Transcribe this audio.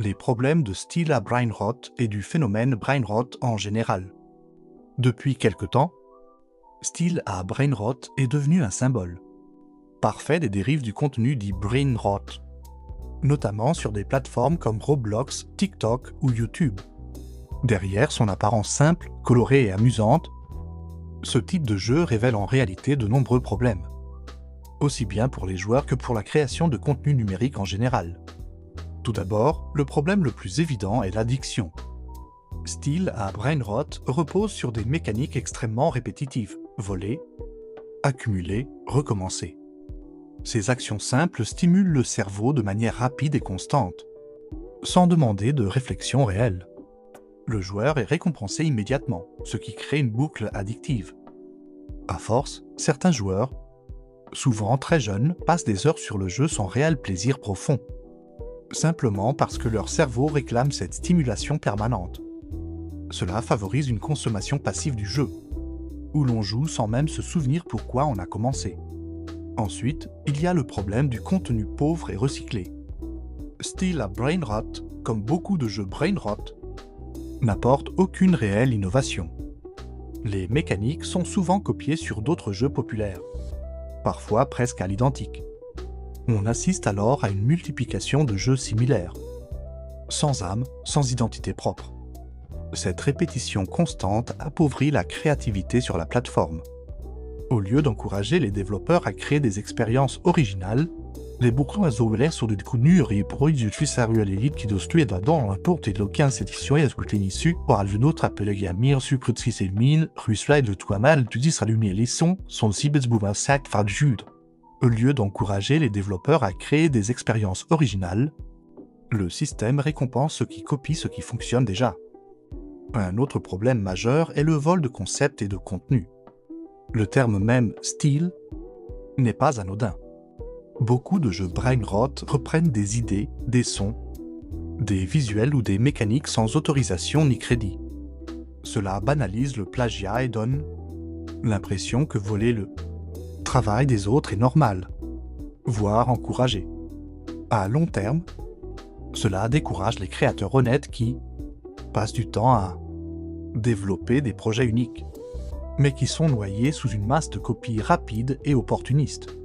les problèmes de style à brainrot et du phénomène brainrot en général. Depuis quelque temps, style à brainrot est devenu un symbole parfait des dérives du contenu dit brainrot, notamment sur des plateformes comme Roblox, TikTok ou YouTube. Derrière son apparence simple, colorée et amusante, ce type de jeu révèle en réalité de nombreux problèmes, aussi bien pour les joueurs que pour la création de contenu numérique en général. Tout d'abord, le problème le plus évident est l'addiction. Style à brainrot repose sur des mécaniques extrêmement répétitives, voler, accumuler, recommencer. Ces actions simples stimulent le cerveau de manière rapide et constante, sans demander de réflexion réelle. Le joueur est récompensé immédiatement, ce qui crée une boucle addictive. À force, certains joueurs, souvent très jeunes, passent des heures sur le jeu sans réel plaisir profond, simplement parce que leur cerveau réclame cette stimulation permanente. Cela favorise une consommation passive du jeu, où l'on joue sans même se souvenir pourquoi on a commencé. Ensuite, il y a le problème du contenu pauvre et recyclé. Style à brainrot, comme beaucoup de jeux brainrot, n'apporte aucune réelle innovation. Les mécaniques sont souvent copiées sur d'autres jeux populaires, parfois presque à l'identique. On assiste alors à une multiplication de jeux similaires, sans âme, sans identité propre. Cette répétition constante appauvrit la créativité sur la plateforme. Au lieu d'encourager les développeurs à créer des expériences originales, les bouquins ouverts sur des contenus et produits utilisables qui doivent dans la porte et l'aucun sédition et ascolter l'issue pour aller notre appel gamir supprimer ces mines, ruisseler de tout mal, tu dis allumer les sons, sont si bêtes bouvains sac par jude. Au lieu d'encourager les développeurs à créer des expériences originales, le système récompense ceux qui copient ce qui fonctionne déjà. Un autre problème majeur est le vol de concepts et de contenu. Le terme même « style » n'est pas anodin. Beaucoup de jeux brainrot reprennent des idées, des sons, des visuels ou des mécaniques sans autorisation ni crédit. Cela banalise le plagiat et donne l'impression que voler le travail des autres est normal, voire encouragé. À long terme, cela décourage les créateurs honnêtes qui passent du temps à développer des projets uniques, mais qui sont noyés sous une masse de copies rapides et opportunistes.